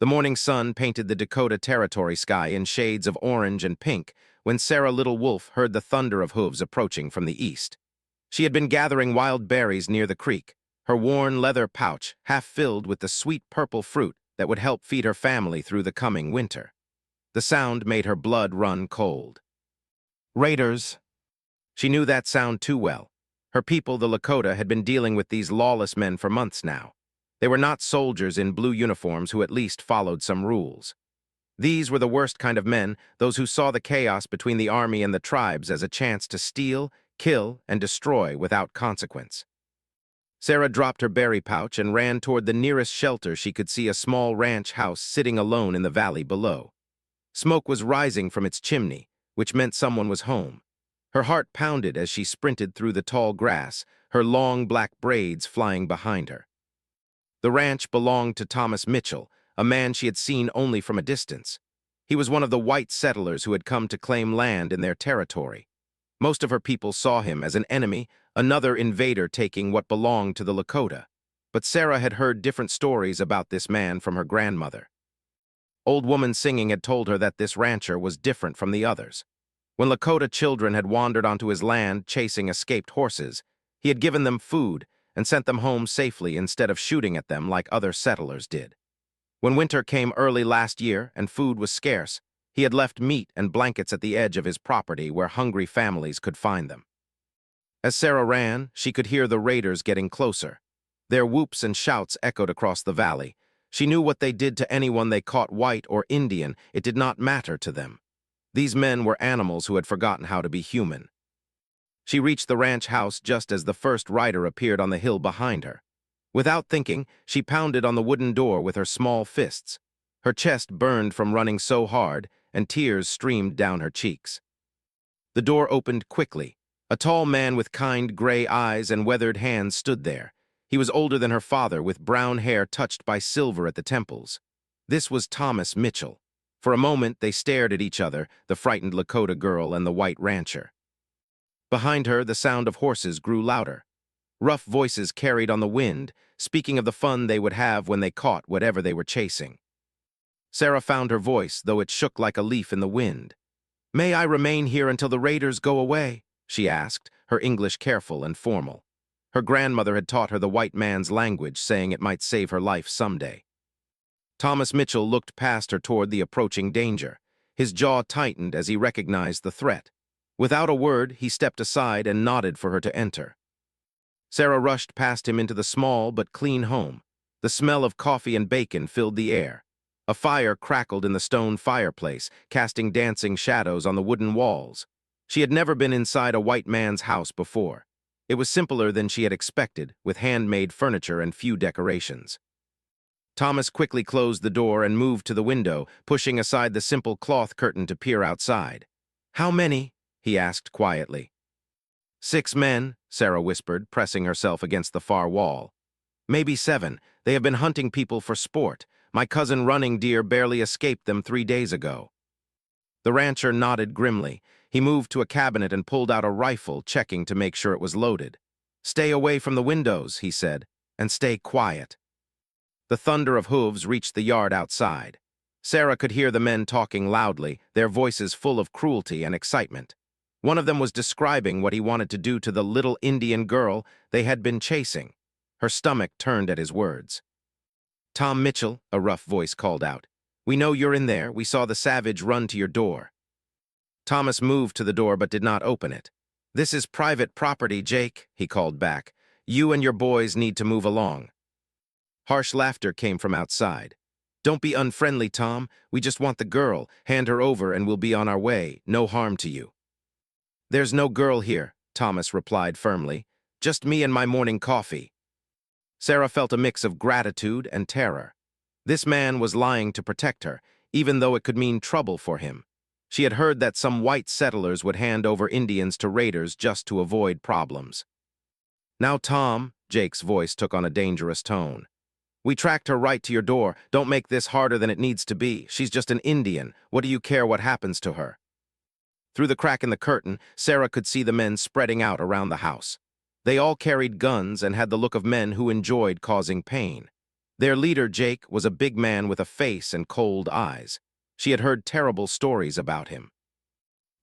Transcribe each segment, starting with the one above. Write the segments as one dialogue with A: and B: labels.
A: The morning sun painted the Dakota Territory sky in shades of orange and pink when Sarah Little Wolf heard the thunder of hooves approaching from the east. She had been gathering wild berries near the creek, her worn leather pouch half filled with the sweet purple fruit that would help feed her family through the coming winter. The sound made her blood run cold. Raiders! She knew that sound too well. Her people, the Lakota, had been dealing with these lawless men for months now. They were not soldiers in blue uniforms who at least followed some rules. These were the worst kind of men, those who saw the chaos between the army and the tribes as a chance to steal, kill, and destroy without consequence. Sarah dropped her berry pouch and ran toward the nearest shelter she could see, a small ranch house sitting alone in the valley below. Smoke was rising from its chimney, which meant someone was home. Her heart pounded as she sprinted through the tall grass, her long black braids flying behind her. The ranch belonged to Thomas Mitchell, a man she had seen only from a distance. He was one of the white settlers who had come to claim land in their territory. Most of her people saw him as an enemy, another invader taking what belonged to the Lakota. But Sarah had heard different stories about this man from her grandmother. Old woman singing had told her that this rancher was different from the others. When Lakota children had wandered onto his land chasing escaped horses, he had given them food and sent them home safely instead of shooting at them like other settlers did. When winter came early last year and food was scarce, he had left meat and blankets at the edge of his property where hungry families could find them. As Sarah ran, she could hear the raiders getting closer. Their whoops and shouts echoed across the valley. She knew what they did to anyone they caught, white or Indian. It did not matter to them. These men were animals who had forgotten how to be human. She reached the ranch house just as the first rider appeared on the hill behind her. Without thinking, she pounded on the wooden door with her small fists. Her chest burned from running so hard, and tears streamed down her cheeks. The door opened quickly. A tall man with kind gray eyes and weathered hands stood there. He was older than her father, with brown hair touched by silver at the temples. This was Thomas Mitchell. For a moment, they stared at each other, the frightened Lakota girl and the white rancher. Behind her, the sound of horses grew louder. Rough voices carried on the wind, speaking of the fun they would have when they caught whatever they were chasing. Sarah found her voice, though it shook like a leaf in the wind. "May I remain here until the raiders go away?" she asked, her English careful and formal. Her grandmother had taught her the white man's language, saying it might save her life someday. Thomas Mitchell looked past her toward the approaching danger. His jaw tightened as he recognized the threat. Without a word, he stepped aside and nodded for her to enter. Sarah rushed past him into the small but clean home. The smell of coffee and bacon filled the air. A fire crackled in the stone fireplace, casting dancing shadows on the wooden walls. She had never been inside a white man's house before. It was simpler than she had expected, with handmade furniture and few decorations. Thomas quickly closed the door and moved to the window, pushing aside the simple cloth curtain to peer outside. "How many?" he asked quietly. "6 men," Sarah whispered, pressing herself against the far wall. "Maybe 7. They have been hunting people for sport. My cousin Running Deer barely escaped them 3 days ago." The rancher nodded grimly. He moved to a cabinet and pulled out a rifle, checking to make sure it was loaded. "Stay away from the windows," he said, "and stay quiet." The thunder of hooves reached the yard outside. Sarah could hear the men talking loudly, their voices full of cruelty and excitement. One of them was describing what he wanted to do to the little Indian girl they had been chasing. Her stomach turned at his words. "Tom Mitchell," a rough voice called out. "We know you're in there. We saw the savage run to your door." Thomas moved to the door but did not open it. "This is private property, Jake," he called back. "You and your boys need to move along." Harsh laughter came from outside. "Don't be unfriendly, Tom. We just want the girl. Hand her over and we'll be on our way. No harm to you." "There's no girl here," Thomas replied firmly. "Just me and my morning coffee." Sarah felt a mix of gratitude and terror. This man was lying to protect her, even though it could mean trouble for him. She had heard that some white settlers would hand over Indians to raiders just to avoid problems. "Now, Tom," Jake's voice took on a dangerous tone. "We tracked her right to your door. Don't make this harder than it needs to be. She's just an Indian. What do you care what happens to her?" Through the crack in the curtain, Sarah could see the men spreading out around the house. They all carried guns and had the look of men who enjoyed causing pain. Their leader, Jake, was a big man with a face and cold eyes. She had heard terrible stories about him.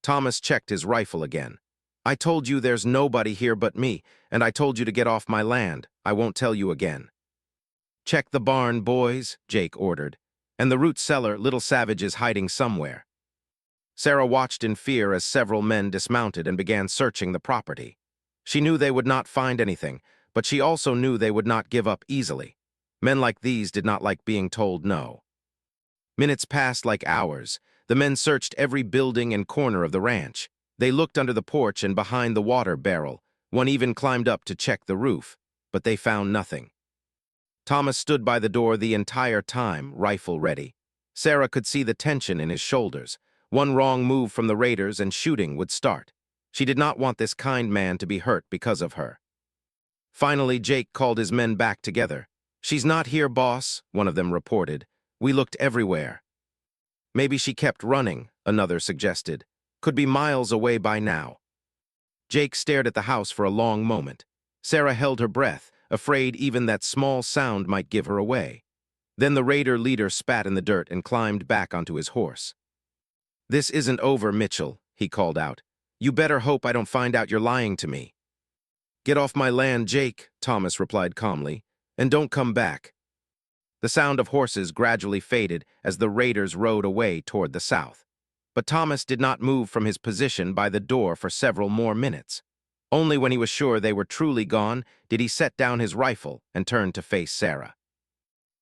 A: Thomas checked his rifle again. "I told you there's nobody here but me, and I told you to get off my land. I won't tell you again." "Check the barn, boys," Jake ordered. "And the root cellar, little savage is hiding somewhere." Sarah watched in fear as several men dismounted and began searching the property. She knew they would not find anything, but she also knew they would not give up easily. Men like these did not like being told no. Minutes passed like hours. The men searched every building and corner of the ranch. They looked under the porch and behind the water barrel. One even climbed up to check the roof, but they found nothing. Thomas stood by the door the entire time, rifle ready. Sarah could see the tension in his shoulders. One wrong move from the raiders and shooting would start. She did not want this kind man to be hurt because of her. Finally, Jake called his men back together. "She's not here, boss," one of them reported. "We looked everywhere." "Maybe she kept running," another suggested. "Could be miles away by now." Jake stared at the house for a long moment. Sarah held her breath, afraid even that small sound might give her away. Then the raider leader spat in the dirt and climbed back onto his horse. "This isn't over, Mitchell," he called out. "You better hope I don't find out you're lying to me." "Get off my land, Jake," Thomas replied calmly, "and don't come back." The sound of horses gradually faded as the raiders rode away toward the south. But Thomas did not move from his position by the door for several more minutes. Only when he was sure they were truly gone did he set down his rifle and turn to face Sarah.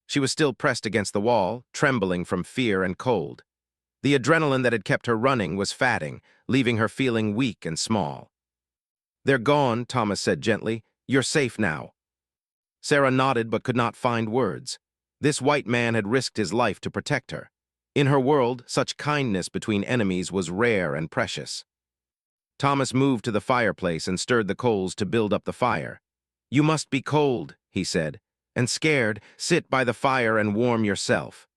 A: She was still pressed against the wall, trembling from fear and cold. The adrenaline that had kept her running was fatting, leaving her feeling weak and small. "They're gone," Thomas said gently. "You're safe now." Sarah nodded but could not find words. This white man had risked his life to protect her. In her world, such kindness between enemies was rare and precious. Thomas moved to the fireplace and stirred the coals to build up the fire. "You must be cold," he said, "and scared. Sit by the fire and warm yourself."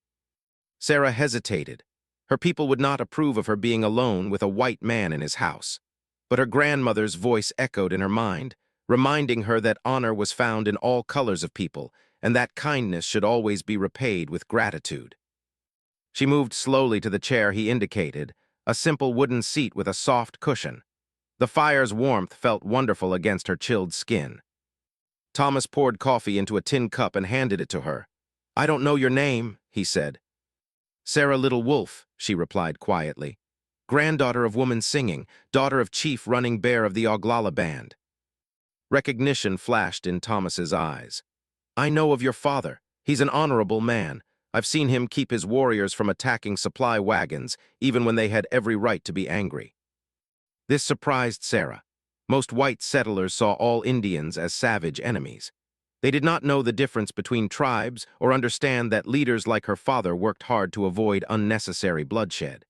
A: Sarah hesitated. Her people would not approve of her being alone with a white man in his house. But her grandmother's voice echoed in her mind, reminding her that honor was found in all colors of people, and that kindness should always be repaid with gratitude. She moved slowly to the chair he indicated, a simple wooden seat with a soft cushion. The fire's warmth felt wonderful against her chilled skin. Thomas poured coffee into a tin cup and handed it to her. "I don't know your name," he said. "Sarah Little Wolf," she replied quietly. "Granddaughter of woman singing, daughter of Chief Running Bear of the Oglala Band." Recognition flashed in Thomas's eyes. "I know of your father. He's an honorable man. I've seen him keep his warriors from attacking supply wagons, even when they had every right to be angry." This surprised Sarah. Most white settlers saw all Indians as savage enemies. They did not know the difference between tribes or understand that leaders like her father worked hard to avoid unnecessary bloodshed.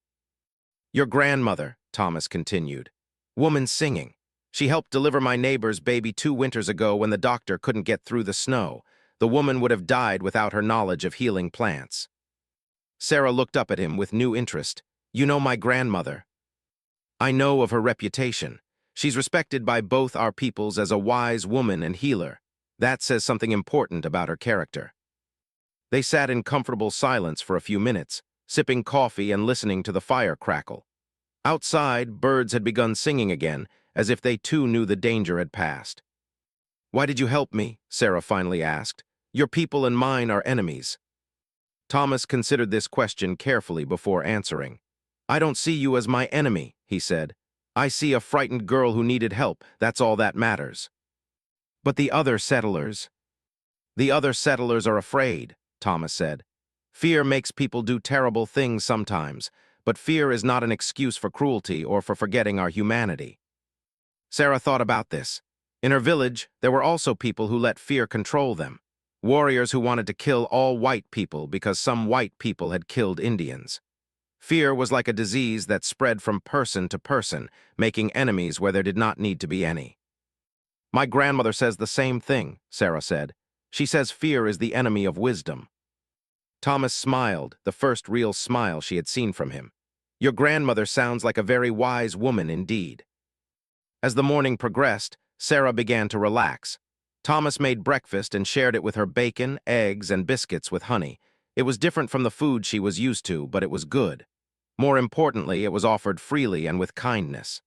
A: "Your grandmother," Thomas continued. "Woman singing. She helped deliver my neighbor's baby 2 winters ago when the doctor couldn't get through the snow. The woman would have died without her knowledge of healing plants." Sarah looked up at him with new interest. "You know my grandmother?" "I know of her reputation. She's respected by both our peoples as a wise woman and healer. That says something important about her character." They sat in comfortable silence for a few minutes, sipping coffee and listening to the fire crackle. Outside, birds had begun singing again, as if they too knew the danger had passed. "Why did you help me?" Sarah finally asked. "Your people and mine are enemies." Thomas considered this question carefully before answering. "I don't see you as my enemy," he said. "I see a frightened girl who needed help. That's all that matters." "But the other settlers—" "The other settlers are afraid," Thomas said. "Fear makes people do terrible things sometimes, but fear is not an excuse for cruelty or for forgetting our humanity." Sarah thought about this. In her village, there were also people who let fear control them. Warriors who wanted to kill all white people because some white people had killed Indians. Fear was like a disease that spread from person to person, making enemies where there did not need to be any. "My grandmother says the same thing," Sarah said. "She says fear is the enemy of wisdom." Thomas smiled, the first real smile she had seen from him. "Your grandmother sounds like a very wise woman indeed." As the morning progressed, Sarah began to relax. Thomas made breakfast and shared it with her bacon, eggs, and biscuits with honey. It was different from the food she was used to, but it was good. More importantly, it was offered freely and with kindness.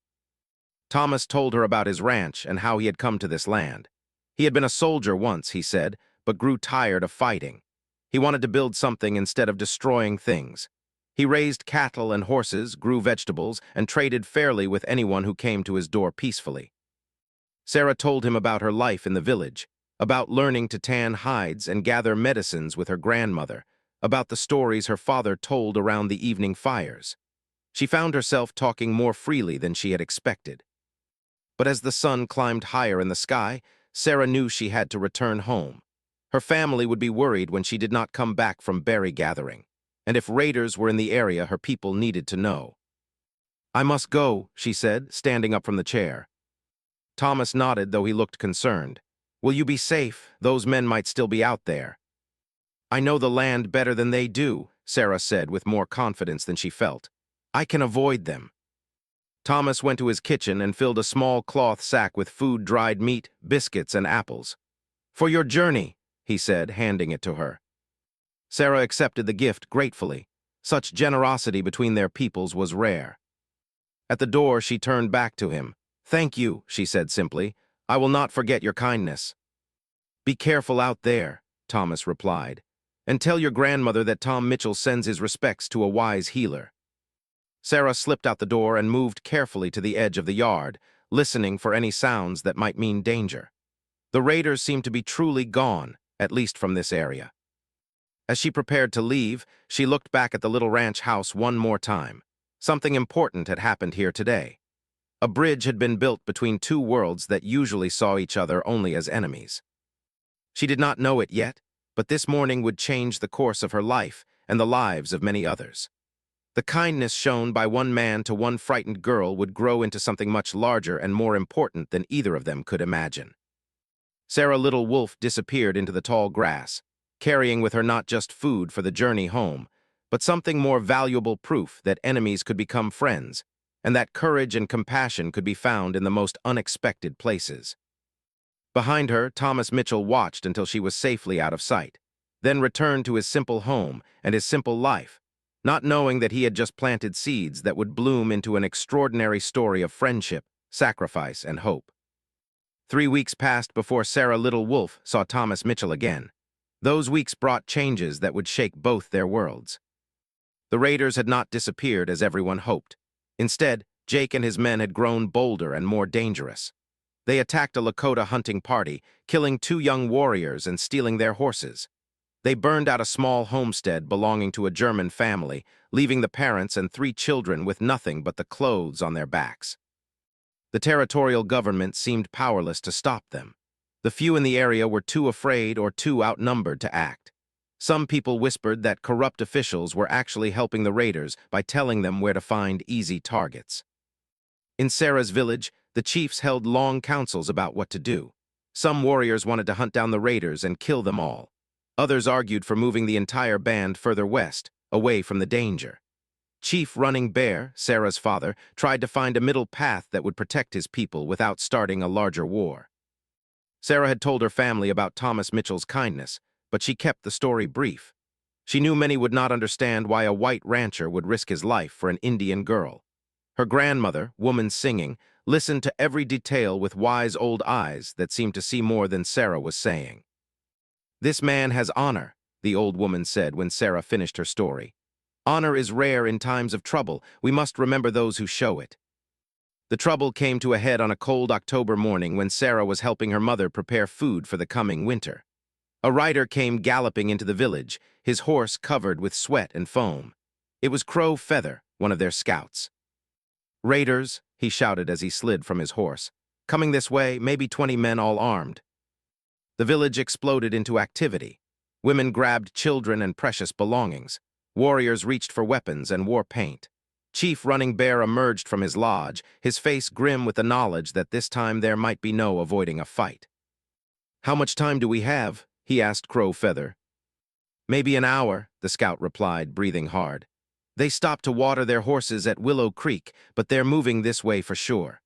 A: Thomas told her about his ranch and how he had come to this land. He had been a soldier once, he said, but grew tired of fighting. He wanted to build something instead of destroying things. He raised cattle and horses, grew vegetables, and traded fairly with anyone who came to his door peacefully. Sarah told him about her life in the village, about learning to tan hides and gather medicines with her grandmother, about the stories her father told around the evening fires. She found herself talking more freely than she had expected. But as the sun climbed higher in the sky, Sarah knew she had to return home. Her family would be worried when she did not come back from berry gathering, and if raiders were in the area, her people needed to know. "I must go," she said, standing up from the chair. Thomas nodded, though he looked concerned. "Will you be safe? Those men might still be out there." "I know the land better than they do," Sarah said with more confidence than she felt. "I can avoid them." Thomas went to his kitchen and filled a small cloth sack with food, dried meat, biscuits, and apples. "For your journey," he said, handing it to her. Sarah accepted the gift gratefully. Such generosity between their peoples was rare. At the door, she turned back to him. "Thank you," she said simply. "I will not forget your kindness." "Be careful out there," Thomas replied, "and tell your grandmother that Tom Mitchell sends his respects to a wise healer." Sarah slipped out the door and moved carefully to the edge of the yard, listening for any sounds that might mean danger. The raiders seemed to be truly gone, at least from this area. As she prepared to leave, she looked back at the little ranch house one more time. Something important had happened here today. A bridge had been built between two worlds that usually saw each other only as enemies. She did not know it yet, but this morning would change the course of her life and the lives of many others. The kindness shown by one man to one frightened girl would grow into something much larger and more important than either of them could imagine. Sarah Little Wolf disappeared into the tall grass, carrying with her not just food for the journey home, but something more valuable, proof that enemies could become friends, and that courage and compassion could be found in the most unexpected places. Behind her, Thomas Mitchell watched until she was safely out of sight, then returned to his simple home and his simple life, not knowing that he had just planted seeds that would bloom into an extraordinary story of friendship, sacrifice, and hope. 3 weeks passed before Sarah Little Wolf saw Thomas Mitchell again. Those weeks brought changes that would shake both their worlds. The raiders had not disappeared as everyone hoped. Instead, Jake and his men had grown bolder and more dangerous. They attacked a Lakota hunting party, killing 2 young warriors and stealing their horses. They burned out a small homestead belonging to a German family, leaving the parents and 3 children with nothing but the clothes on their backs. The territorial government seemed powerless to stop them. The few in the area were too afraid or too outnumbered to act. Some people whispered that corrupt officials were actually helping the raiders by telling them where to find easy targets. In Sarah's village, the chiefs held long councils about what to do. Some warriors wanted to hunt down the raiders and kill them all. Others argued for moving the entire band further west, away from the danger. Chief Running Bear, Sarah's father, tried to find a middle path that would protect his people without starting a larger war. Sarah had told her family about Thomas Mitchell's kindness, but she kept the story brief. She knew many would not understand why a white rancher would risk his life for an Indian girl. Her grandmother, woman singing, listened to every detail with wise old eyes that seemed to see more than Sarah was saying. "This man has honor," the old woman said when Sarah finished her story. "Honor is rare in times of trouble. We must remember those who show it." The trouble came to a head on a cold October morning when Sarah was helping her mother prepare food for the coming winter. A rider came galloping into the village, his horse covered with sweat and foam. It was Crow Feather, one of their scouts. "Raiders," he shouted as he slid from his horse. "Coming this way, maybe 20 men all armed." The village exploded into activity. Women grabbed children and precious belongings. Warriors reached for weapons and wore paint. Chief Running Bear emerged from his lodge, his face grim with the knowledge that this time there might be no avoiding a fight. "How much time do we have?" he asked Crow Feather. "Maybe an hour," the scout replied, breathing hard. "They stopped to water their horses at Willow Creek, but they're moving this way for sure."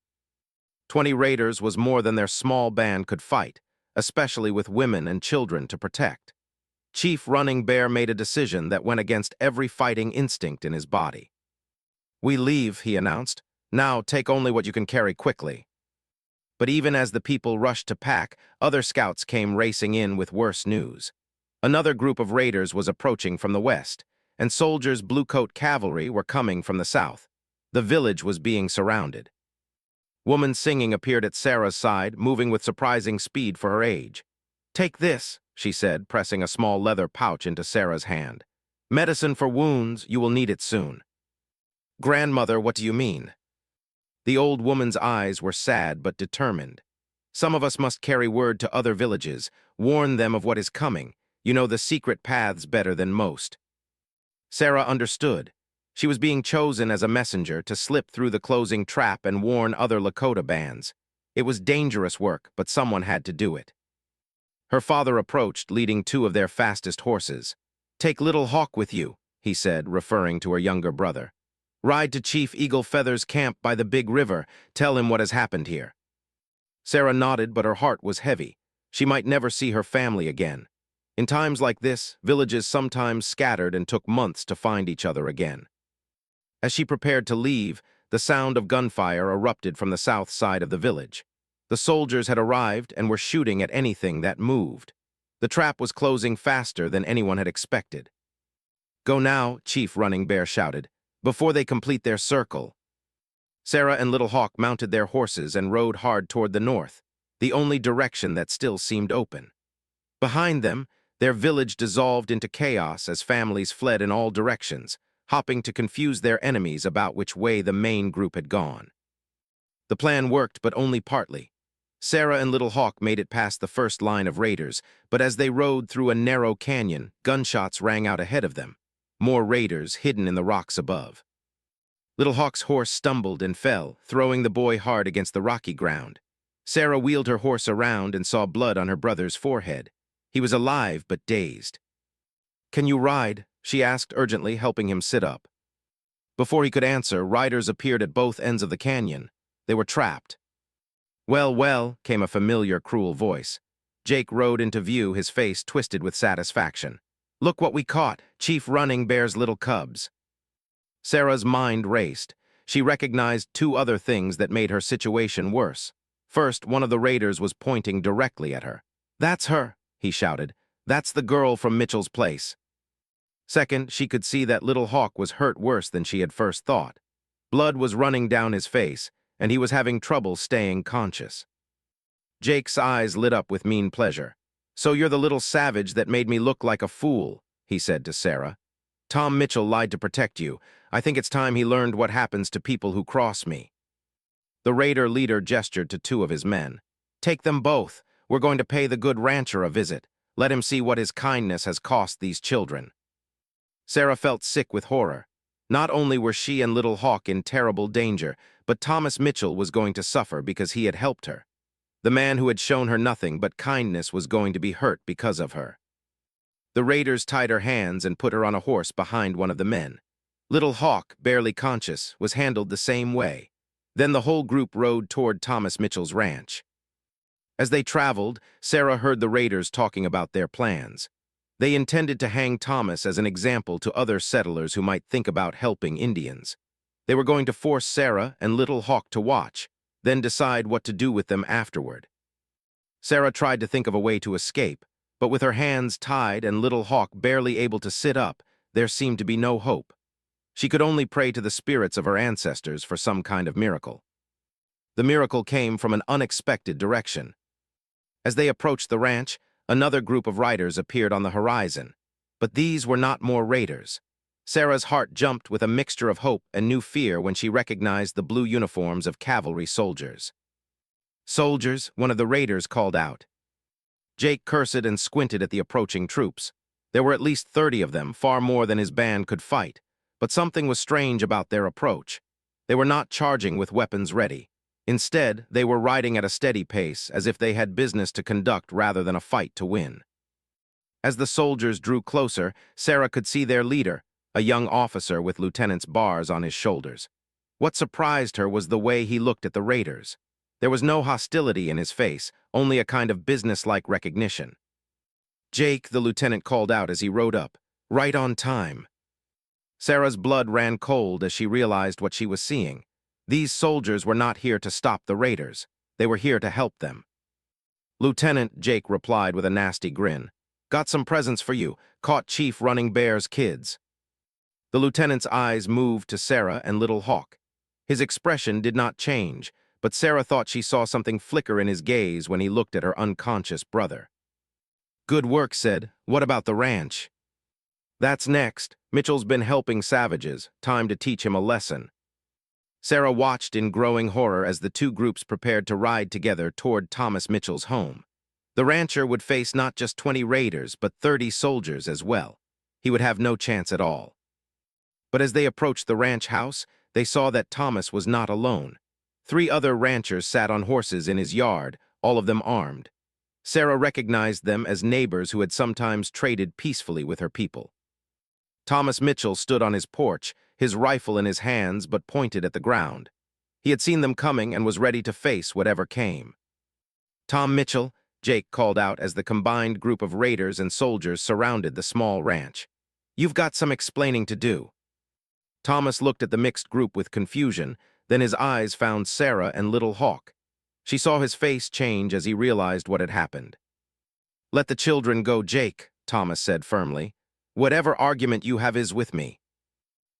A: 20 raiders was more than their small band could fight. especially with women and children to protect. Chief Running Bear made a decision that went against every fighting instinct in his body. "We leave," he announced. "Now take only what you can carry quickly." But even as the people rushed to pack, other scouts came racing in with worse news. Another group of raiders was approaching from the west, and soldiers' blue-coat cavalry were coming from the south. The village was being surrounded. Woman singing appeared at Sarah's side, moving with surprising speed for her age. "Take this," she said, pressing a small leather pouch into Sarah's hand. "Medicine for wounds, you will need it soon." "Grandmother, what do you mean?" The old woman's eyes were sad but determined. "Some of us must carry word to other villages, warn them of what is coming. You know the secret paths better than most." Sarah understood. She was being chosen as a messenger to slip through the closing trap and warn other Lakota bands. It was dangerous work, but someone had to do it. Her father approached, leading two of their fastest horses. "Take Little Hawk with you," he said, referring to her younger brother. "Ride to Chief Eagle Feather's camp by the big river. Tell him what has happened here." Sarah nodded, but her heart was heavy. She might never see her family again. In times like this, villages sometimes scattered and took months to find each other again. As she prepared to leave, the sound of gunfire erupted from the south side of the village. The soldiers had arrived and were shooting at anything that moved. The trap was closing faster than anyone had expected. "Go now," Chief Running Bear shouted, "before they complete their circle." Sarah and Little Hawk mounted their horses and rode hard toward the north, the only direction that still seemed open. Behind them, their village dissolved into chaos as families fled in all directions, hopping to confuse their enemies about which way the main group had gone. The plan worked, but only partly. Sarah and Little Hawk made it past the first line of raiders, but as they rode through a narrow canyon, gunshots rang out ahead of them. More raiders hidden in the rocks above. Little Hawk's horse stumbled and fell, throwing the boy hard against the rocky ground. Sarah wheeled her horse around and saw blood on her brother's forehead. He was alive but dazed. "Can you ride?" she asked urgently, helping him sit up. Before he could answer, riders appeared at both ends of the canyon. They were trapped. "Well, well," came a familiar, cruel voice. Jake rode into view, his face twisted with satisfaction. "Look what we caught, Chief Running Bear's little cubs." Sarah's mind raced. She recognized two other things that made her situation worse. First, one of the raiders was pointing directly at her. "That's her," he shouted. "That's the girl from Mitchell's place." Second, she could see that Little Hawk was hurt worse than she had first thought. Blood was running down his face, and he was having trouble staying conscious. Jake's eyes lit up with mean pleasure. "So you're the little savage that made me look like a fool," he said to Sarah. "Tom Mitchell lied to protect you. I think it's time he learned what happens to people who cross me." The raider leader gestured to two of his men. "Take them both. We're going to pay the good rancher a visit. Let him see what his kindness has cost these children." Sarah felt sick with horror. Not only were she and Little Hawk in terrible danger, but Thomas Mitchell was going to suffer because he had helped her. The man who had shown her nothing but kindness was going to be hurt because of her. The raiders tied her hands and put her on a horse behind one of the men. Little Hawk, barely conscious, was handled the same way. Then the whole group rode toward Thomas Mitchell's ranch. As they traveled, Sarah heard the raiders talking about their plans. They intended to hang Thomas as an example to other settlers who might think about helping Indians. They were going to force Sarah and Little Hawk to watch, then decide what to do with them afterward. Sarah tried to think of a way to escape, but with her hands tied and Little Hawk barely able to sit up, there seemed to be no hope. She could only pray to the spirits of her ancestors for some kind of miracle. The miracle came from an unexpected direction. As they approached the ranch, another group of riders appeared on the horizon. But these were not more raiders. Sarah's heart jumped with a mixture of hope and new fear when she recognized the blue uniforms of cavalry soldiers. "Soldiers," one of the raiders called out. Jake cursed and squinted at the approaching troops. There were at least 30 of them, far more than his band could fight. But something was strange about their approach. They were not charging with weapons ready. Instead, they were riding at a steady pace, as if they had business to conduct rather than a fight to win. As the soldiers drew closer, Sarah could see their leader, a young officer with lieutenant's bars on his shoulders. What surprised her was the way he looked at the raiders. There was no hostility in his face, only a kind of businesslike recognition. "Jake," the lieutenant called out as he rode up. "Right on time." Sarah's blood ran cold as she realized what she was seeing. These soldiers were not here to stop the raiders. They were here to help them. "Lieutenant," Jake replied with a nasty grin. "Got some presents for you. Caught Chief running Bear's kids." The lieutenant's eyes moved to Sarah and Little Hawk. His expression did not change, but Sarah thought she saw something flicker in his gaze when he looked at her unconscious brother. "Good work," said. "What about the ranch?" "That's next. Mitchell's been helping savages. Time to teach him a lesson." Sarah watched in growing horror as the two groups prepared to ride together toward Thomas Mitchell's home. The rancher would face not just 20 raiders, but 30 soldiers as well. He would have no chance at all. But as they approached the ranch house, they saw that Thomas was not alone. 3 other ranchers sat on horses in his yard, all of them armed. Sarah recognized them as neighbors who had sometimes traded peacefully with her people. Thomas Mitchell stood on his porch, his rifle in his hands but pointed at the ground. He had seen them coming and was ready to face whatever came. "Tom Mitchell," Jake called out as the combined group of raiders and soldiers surrounded the small ranch. "You've got some explaining to do." Thomas looked at the mixed group with confusion, then his eyes found Sarah and Little Hawk. She saw his face change as he realized what had happened. "Let the children go, Jake," Thomas said firmly. "Whatever argument you have is with me."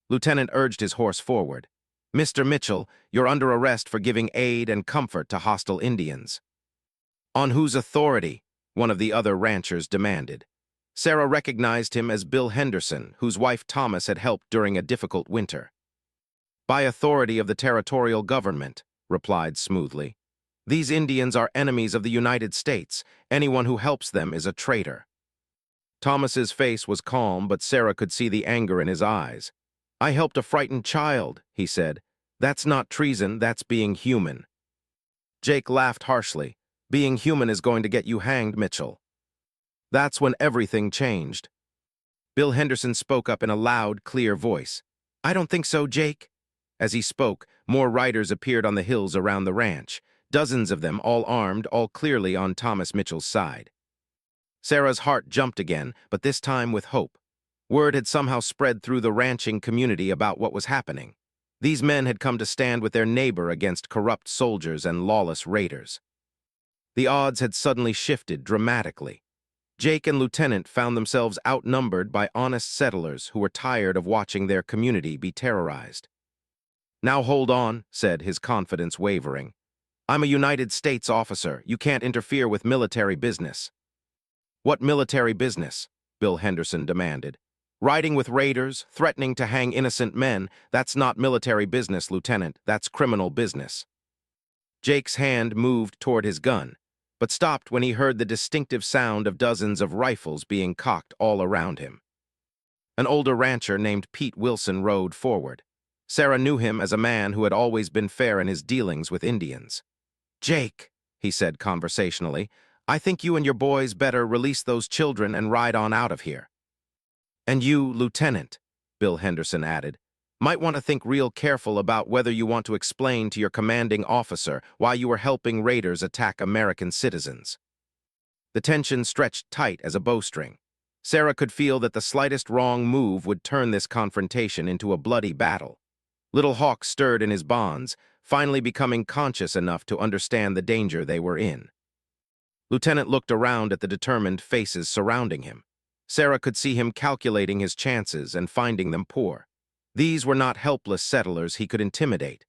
A: Lieutenant urged his horse forward. "Mr. Mitchell, you're under arrest for giving aid and comfort to hostile Indians." "On whose authority?" one of the other ranchers demanded. Sarah recognized him as Bill Henderson, whose wife Thomas had helped during a difficult winter. "By authority of the territorial government," replied smoothly. "These Indians are enemies of the United States. Anyone who helps them is a traitor." Thomas's face was calm, but Sarah could see the anger in his eyes. "I helped a frightened child," he said. "That's not treason, that's being human." Jake laughed harshly. "Being human is going to get you hanged, Mitchell." That's when everything changed. Bill Henderson spoke up in a loud, clear voice. "I don't think so, Jake." As he spoke, more riders appeared on the hills around the ranch. Dozens of them, all armed, all clearly on Thomas Mitchell's side. Sarah's heart jumped again, but this time with hope. Word had somehow spread through the ranching community about what was happening. These men had come to stand with their neighbor against corrupt soldiers and lawless raiders. The odds had suddenly shifted dramatically. Jake and Lieutenant found themselves outnumbered by honest settlers who were tired of watching their community be terrorized. "Now hold on," said, his confidence wavering. "I'm a United States officer. You can't interfere with military business." "What military business?" Bill Henderson demanded. "Riding with raiders, threatening to hang innocent men, that's not military business, Lieutenant. That's criminal business." Jake's hand moved toward his gun, but stopped when he heard the distinctive sound of dozens of rifles being cocked all around him. An older rancher named Pete Wilson rode forward. Sarah knew him as a man who had always been fair in his dealings with Indians. "Jake," he said conversationally, "I think you and your boys better release those children and ride on out of here." "And you, Lieutenant," Bill Henderson added, "might want to think real careful about whether you want to explain to your commanding officer why you were helping raiders attack American citizens." The tension stretched tight as a bowstring. Sarah could feel that the slightest wrong move would turn this confrontation into a bloody battle. Little Hawk stirred in his bonds, finally becoming conscious enough to understand the danger they were in. Lieutenant looked around at the determined faces surrounding him. Sarah could see him calculating his chances and finding them poor. These were not helpless settlers he could intimidate.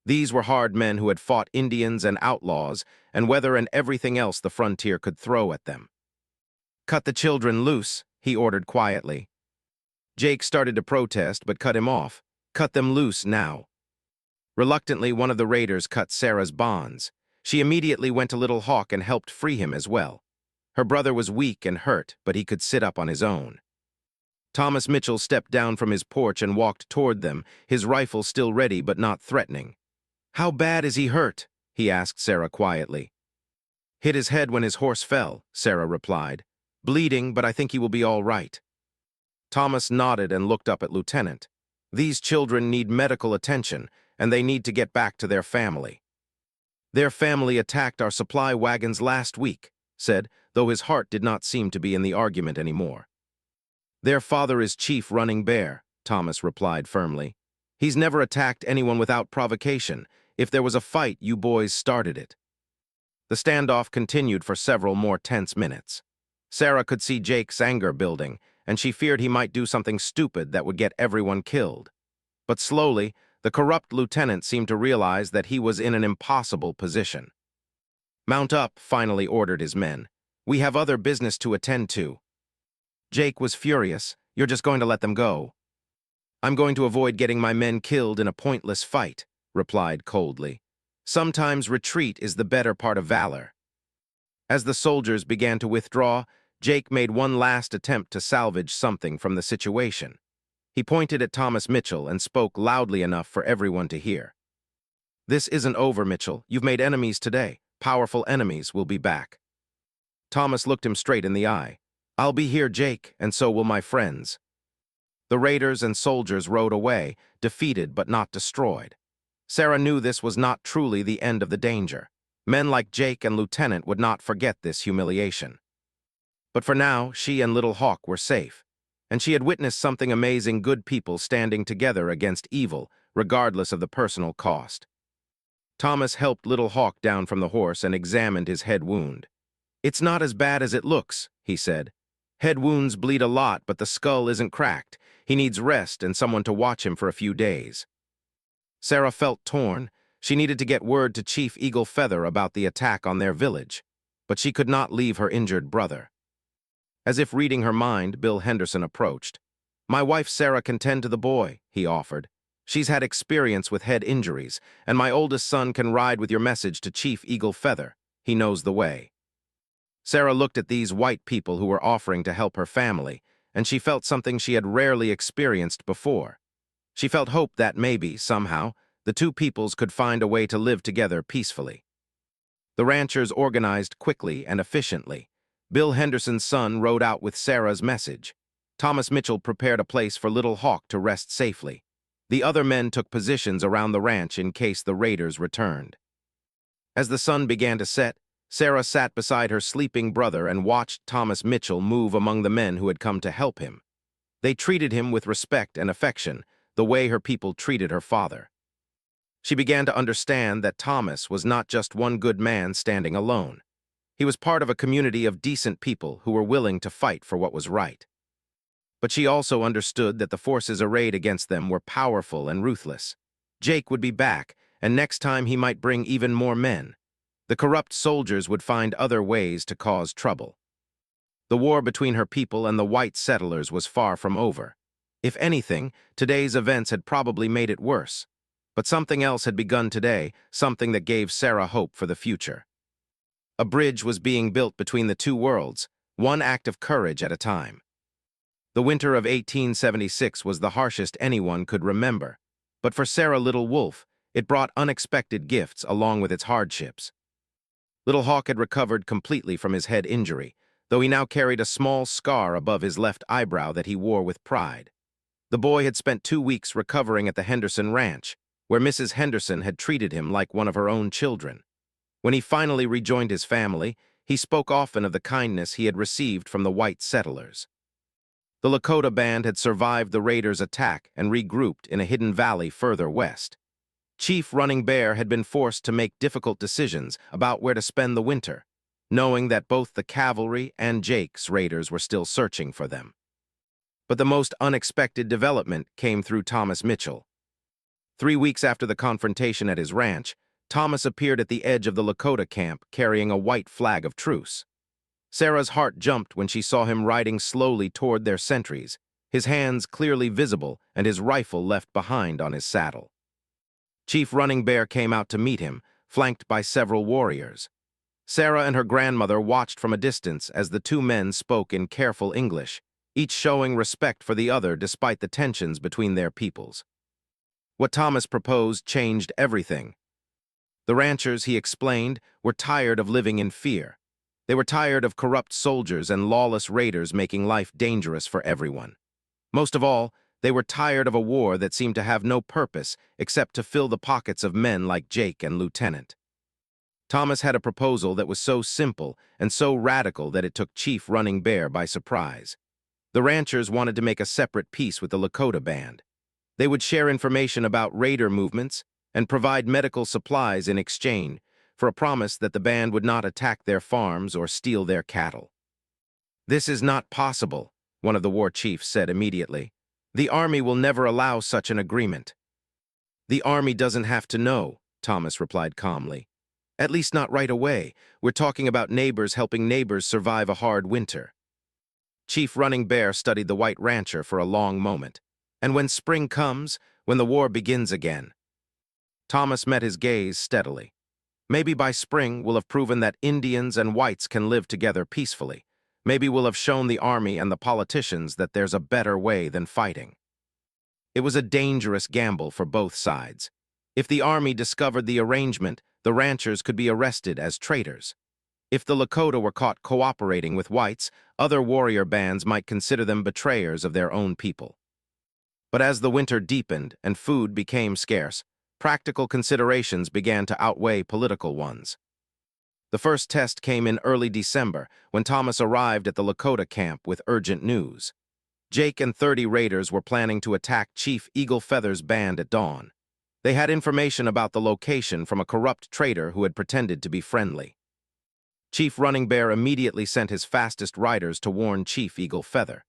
A: These were hard men who had fought Indians and outlaws and weather and everything else the frontier could throw at them. "Cut the children loose," he ordered quietly. Jake started to protest but cut him off. "Cut them loose now." Reluctantly, one of the raiders cut Sarah's bonds. She immediately went to Little Hawk and helped free him as well. Her brother was weak and hurt, but he could sit up on his own. Thomas Mitchell stepped down from his porch and walked toward them, his rifle still ready but not threatening. "How bad is he hurt?" he asked Sarah quietly. "Hit his head when his horse fell," Sarah replied. "Bleeding, but I think he will be all right." Thomas nodded and looked up at Lieutenant. "These children need medical attention, and they need to get back to their family." "Their family attacked our supply wagons last week," said, though his heart did not seem to be in the argument anymore. "Their father is Chief Running Bear," Thomas replied firmly. "He's never attacked anyone without provocation. If there was a fight, you boys started it." The standoff continued for several more tense minutes. Sarah could see Jake's anger building, and she feared he might do something stupid that would get everyone killed. But slowly, the corrupt lieutenant seemed to realize that he was in an impossible position. "Mount up," finally ordered his men. "We have other business to attend to." Jake was furious. "You're just going to let them go?" "I'm going to avoid getting my men killed in a pointless fight," replied coldly. "Sometimes retreat is the better part of valor." As the soldiers began to withdraw, Jake made one last attempt to salvage something from the situation. He pointed at Thomas Mitchell and spoke loudly enough for everyone to hear. "This isn't over, Mitchell. You've made enemies today. Powerful enemies will be back." Thomas looked him straight in the eye. "I'll be here, Jake, and so will my friends." The raiders and soldiers rode away, defeated but not destroyed. Sarah knew this was not truly the end of the danger. Men like Jake and Lieutenant would not forget this humiliation. But for now, she and Little Hawk were safe, and she had witnessed something amazing: good people standing together against evil, regardless of the personal cost. Thomas helped Little Hawk down from the horse and examined his head wound. "It's not as bad as it looks," he said. "Head wounds bleed a lot, but the skull isn't cracked. He needs rest and someone to watch him for a few days." Sarah felt torn. She needed to get word to Chief Eagle Feather about the attack on their village, but she could not leave her injured brother. As if reading her mind, Bill Henderson approached. "My wife Sarah can tend to the boy," he offered. "She's had experience with head injuries, and my oldest son can ride with your message to Chief Eagle Feather. He knows the way." Sarah looked at these white people who were offering to help her family, and she felt something she had rarely experienced before. She felt hope that maybe, somehow, the two peoples could find a way to live together peacefully. The ranchers organized quickly and efficiently. Bill Henderson's son rode out with Sarah's message. Thomas Mitchell prepared a place for Little Hawk to rest safely. The other men took positions around the ranch in case the raiders returned. As the sun began to set, Sarah sat beside her sleeping brother and watched Thomas Mitchell move among the men who had come to help him. They treated him with respect and affection, the way her people treated her father. She began to understand that Thomas was not just one good man standing alone. He was part of a community of decent people who were willing to fight for what was right. But she also understood that the forces arrayed against them were powerful and ruthless. Jake would be back, and next time he might bring even more men. The corrupt soldiers would find other ways to cause trouble. The war between her people and the white settlers was far from over. If anything, today's events had probably made it worse. But something else had begun today, something that gave Sarah hope for the future. A bridge was being built between the two worlds, one act of courage at a time. The winter of 1876 was the harshest anyone could remember, but for Sarah Little Wolf, it brought unexpected gifts along with its hardships. Little Hawk had recovered completely from his head injury, though he now carried a small scar above his left eyebrow that he wore with pride. The boy had spent 2 weeks recovering at the Henderson Ranch, where Mrs. Henderson had treated him like one of her own children. When he finally rejoined his family, he spoke often of the kindness he had received from the white settlers. The Lakota band had survived the raiders' attack and regrouped in a hidden valley further west. Chief Running Bear had been forced to make difficult decisions about where to spend the winter, knowing that both the cavalry and Jake's raiders were still searching for them. But the most unexpected development came through Thomas Mitchell. 3 weeks after the confrontation at his ranch, Thomas appeared at the edge of the Lakota camp carrying a white flag of truce. Sarah's heart jumped when she saw him riding slowly toward their sentries, his hands clearly visible and his rifle left behind on his saddle. Chief Running Bear came out to meet him, flanked by several warriors. Sarah and her grandmother watched from a distance as the two men spoke in careful English, each showing respect for the other despite the tensions between their peoples. What Thomas proposed changed everything. The ranchers, he explained, were tired of living in fear. They were tired of corrupt soldiers and lawless raiders making life dangerous for everyone. Most of all, they were tired of a war that seemed to have no purpose except to fill the pockets of men like Jake and Lieutenant. Thomas had a proposal that was so simple and so radical that it took Chief Running Bear by surprise. The ranchers wanted to make a separate peace with the Lakota band. They would share information about raider movements and provide medical supplies in exchange for a promise that the band would not attack their farms or steal their cattle. "This is not possible," one of the war chiefs said immediately. "The Army will never allow such an agreement." "The Army doesn't have to know," Thomas replied calmly. "At least not right away. We're talking about neighbors helping neighbors survive a hard winter." Chief Running Bear studied the white rancher for a long moment. "And when spring comes, when the war begins again?" Thomas met his gaze steadily. "Maybe by spring we'll have proven that Indians and whites can live together peacefully. Maybe we'll have shown the Army and the politicians that there's a better way than fighting." It was a dangerous gamble for both sides. If the Army discovered the arrangement, the ranchers could be arrested as traitors. If the Lakota were caught cooperating with whites, other warrior bands might consider them betrayers of their own people. But as the winter deepened and food became scarce, practical considerations began to outweigh political ones. The first test came in early December when Thomas arrived at the Lakota camp with urgent news. Jake and 30 raiders were planning to attack Chief Eagle Feather's band at dawn. They had information about the location from a corrupt traitor who had pretended to be friendly. Chief Running Bear immediately sent his fastest riders to warn Chief Eagle Feather.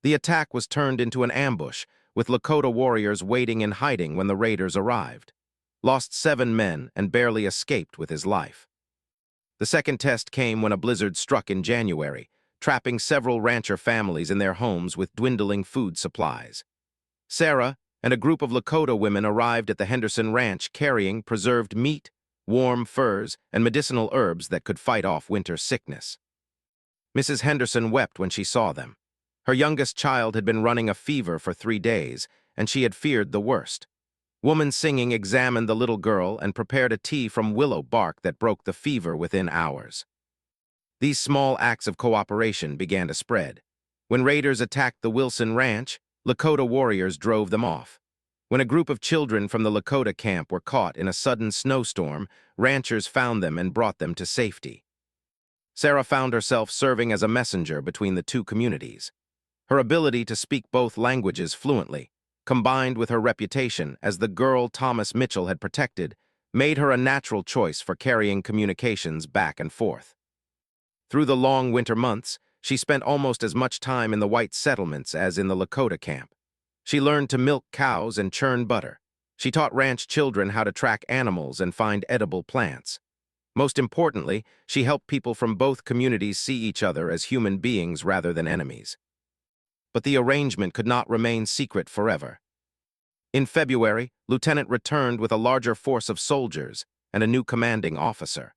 A: The attack was turned into an ambush, with Lakota warriors waiting in hiding when the raiders arrived. Lost 7 men and barely escaped with his life. The second test came when a blizzard struck in January, trapping several rancher families in their homes with dwindling food supplies. Sarah and a group of Lakota women arrived at the Henderson Ranch carrying preserved meat, warm furs, and medicinal herbs that could fight off winter sickness. Mrs. Henderson wept when she saw them. Her youngest child had been running a fever for 3 days, and she had feared the worst. Woman Singing examined the little girl and prepared a tea from willow bark that broke the fever within hours. These small acts of cooperation began to spread. When raiders attacked the Wilson Ranch, Lakota warriors drove them off. When a group of children from the Lakota camp were caught in a sudden snowstorm, ranchers found them and brought them to safety. Sarah found herself serving as a messenger between the two communities. Her ability to speak both languages fluently, combined with her reputation as the girl Thomas Mitchell had protected, made her a natural choice for carrying communications back and forth. Through the long winter months, she spent almost as much time in the white settlements as in the Lakota camp. She learned to milk cows and churn butter. She taught ranch children how to track animals and find edible plants. Most importantly, she helped people from both communities see each other as human beings rather than enemies. But the arrangement could not remain secret forever. In February, Lieutenant returned with a larger force of soldiers and a new commanding officer.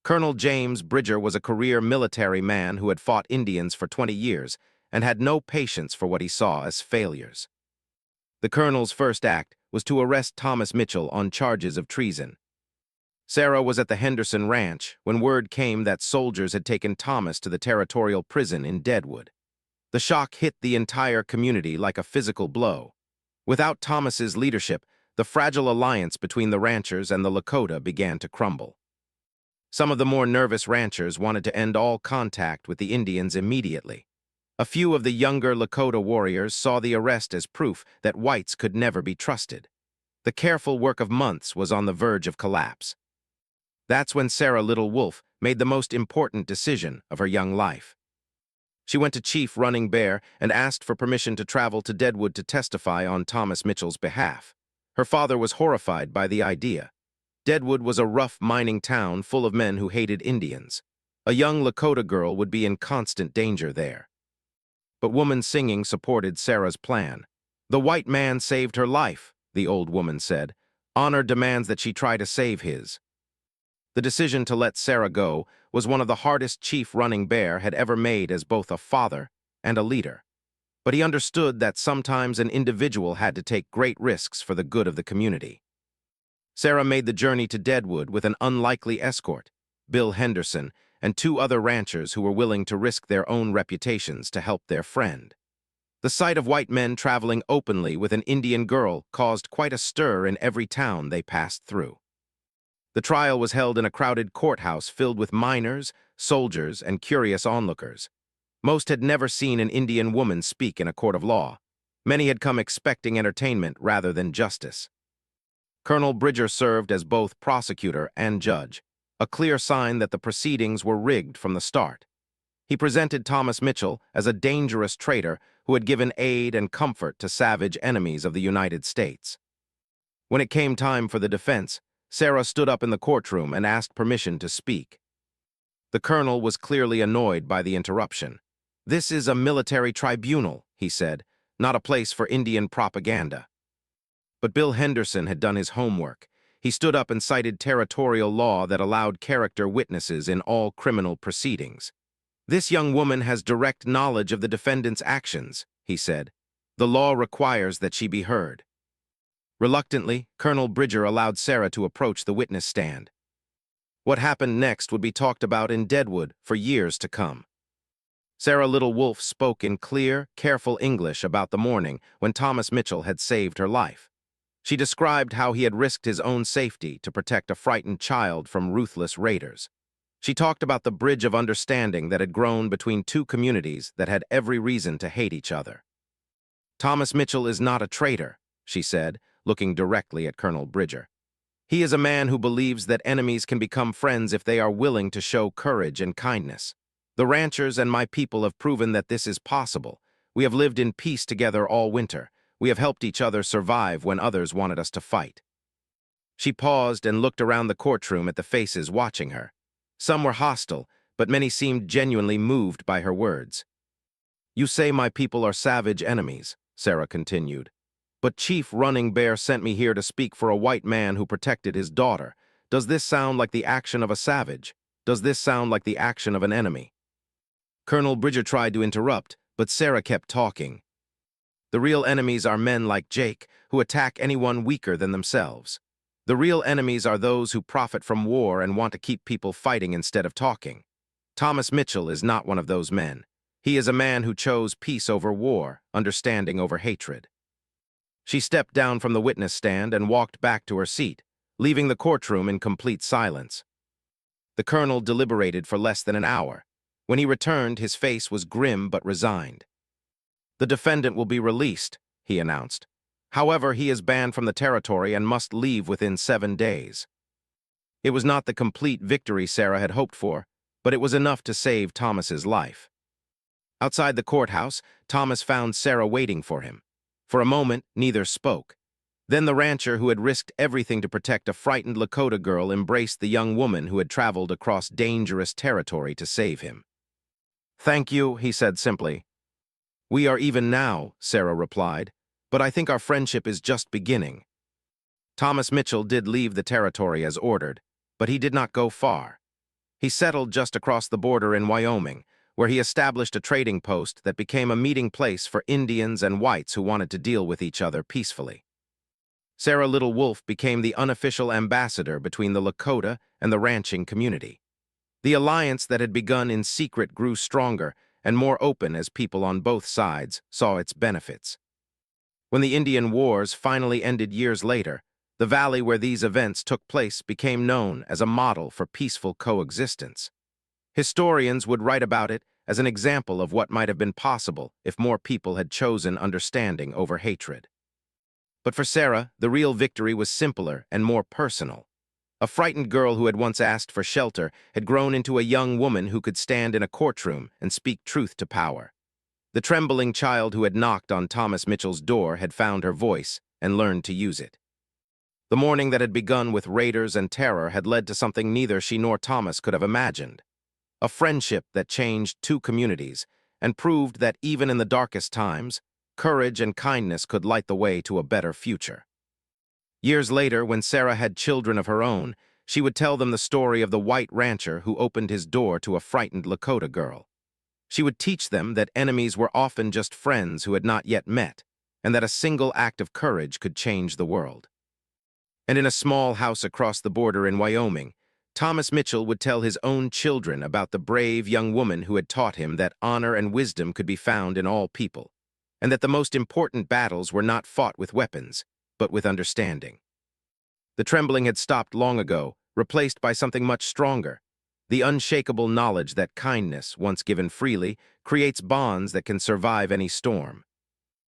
A: Colonel James Bridger was a career military man who had fought Indians for 20 years and had no patience for what he saw as failures. The colonel's first act was to arrest Thomas Mitchell on charges of treason. Sarah was at the Henderson Ranch when word came that soldiers had taken Thomas to the territorial prison in Deadwood. The shock hit the entire community like a physical blow. Without Thomas's leadership, the fragile alliance between the ranchers and the Lakota began to crumble. Some of the more nervous ranchers wanted to end all contact with the Indians immediately. A few of the younger Lakota warriors saw the arrest as proof that whites could never be trusted. The careful work of months was on the verge of collapse. That's when Sarah Little Wolf made the most important decision of her young life. She went to Chief Running Bear and asked for permission to travel to Deadwood to testify on Thomas Mitchell's behalf. Her father was horrified by the idea. Deadwood was a rough mining town full of men who hated Indians. A young Lakota girl would be in constant danger there. But Woman Singing supported Sarah's plan. "The white man saved her life," the old woman said. "Honor demands that she try to save his." The decision to let Sarah go was one of the hardest Chief Running Bear had ever made as both a father and a leader. But he understood that sometimes an individual had to take great risks for the good of the community. Sarah made the journey to Deadwood with an unlikely escort, Bill Henderson, and 2 other ranchers who were willing to risk their own reputations to help their friend. The sight of white men traveling openly with an Indian girl caused quite a stir in every town they passed through. The trial was held in a crowded courthouse filled with miners, soldiers, and curious onlookers. Most had never seen an Indian woman speak in a court of law. Many had come expecting entertainment rather than justice. Colonel Bridger served as both prosecutor and judge, a clear sign that the proceedings were rigged from the start. He presented Thomas Mitchell as a dangerous traitor who had given aid and comfort to savage enemies of the United States. When it came time for the defense, Sarah stood up in the courtroom and asked permission to speak. The colonel was clearly annoyed by the interruption. "This is a military tribunal," he said, "not a place for Indian propaganda." But Bill Henderson had done his homework. He stood up and cited territorial law that allowed character witnesses in all criminal proceedings. "This young woman has direct knowledge of the defendant's actions," he said. "The law requires that she be heard." Reluctantly, Colonel Bridger allowed Sarah to approach the witness stand. What happened next would be talked about in Deadwood for years to come. Sarah Little Wolf spoke in clear, careful English about the morning when Thomas Mitchell had saved her life. She described how he had risked his own safety to protect a frightened child from ruthless raiders. She talked about the bridge of understanding that had grown between two communities that had every reason to hate each other. "Thomas Mitchell is not a traitor," she said, looking directly at Colonel Bridger. "He is a man who believes that enemies can become friends if they are willing to show courage and kindness. The ranchers and my people have proven that this is possible. We have lived in peace together all winter. We have helped each other survive when others wanted us to fight." She paused and looked around the courtroom at the faces watching her. Some were hostile, but many seemed genuinely moved by her words. "You say my people are savage enemies," Sarah continued. "But Chief Running Bear sent me here to speak for a white man who protected his daughter. Does this sound like the action of a savage? Does this sound like the action of an enemy?" Colonel Bridger tried to interrupt, but Sarah kept talking. "The real enemies are men like Jake, who attack anyone weaker than themselves. The real enemies are those who profit from war and want to keep people fighting instead of talking. Thomas Mitchell is not one of those men. He is a man who chose peace over war, understanding over hatred." She stepped down from the witness stand and walked back to her seat, leaving the courtroom in complete silence. The colonel deliberated for less than an hour. When he returned, his face was grim but resigned. "The defendant will be released," he announced. "However, he is banned from the territory and must leave within 7 days." It was not the complete victory Sarah had hoped for, but it was enough to save Thomas's life. Outside the courthouse, Thomas found Sarah waiting for him. For a moment, neither spoke. Then the rancher who had risked everything to protect a frightened Lakota girl embraced the young woman who had traveled across dangerous territory to save him. "Thank you," he said simply. "We are even now," Sarah replied, "but I think our friendship is just beginning." Thomas Mitchell did leave the territory as ordered, but he did not go far. He settled just across the border in Wyoming, where he established a trading post that became a meeting place for Indians and whites who wanted to deal with each other peacefully. Sarah Little Wolf became the unofficial ambassador between the Lakota and the ranching community. The alliance that had begun in secret grew stronger and more open as people on both sides saw its benefits. When the Indian Wars finally ended years later, the valley where these events took place became known as a model for peaceful coexistence. Historians would write about it as an example of what might have been possible if more people had chosen understanding over hatred. But for Sarah, the real victory was simpler and more personal. A frightened girl who had once asked for shelter had grown into a young woman who could stand in a courtroom and speak truth to power. The trembling child who had knocked on Thomas Mitchell's door had found her voice and learned to use it. The morning that had begun with raiders and terror had led to something neither she nor Thomas could have imagined. A friendship that changed two communities and proved that even in the darkest times, courage and kindness could light the way to a better future. Years later, when Sarah had children of her own, she would tell them the story of the white rancher who opened his door to a frightened Lakota girl. She would teach them that enemies were often just friends who had not yet met, and that a single act of courage could change the world. And in a small house across the border in Wyoming, Thomas Mitchell would tell his own children about the brave young woman who had taught him that honor and wisdom could be found in all people, and that the most important battles were not fought with weapons, but with understanding. The trembling had stopped long ago, replaced by something much stronger. The unshakable knowledge that kindness, once given freely, creates bonds that can survive any storm.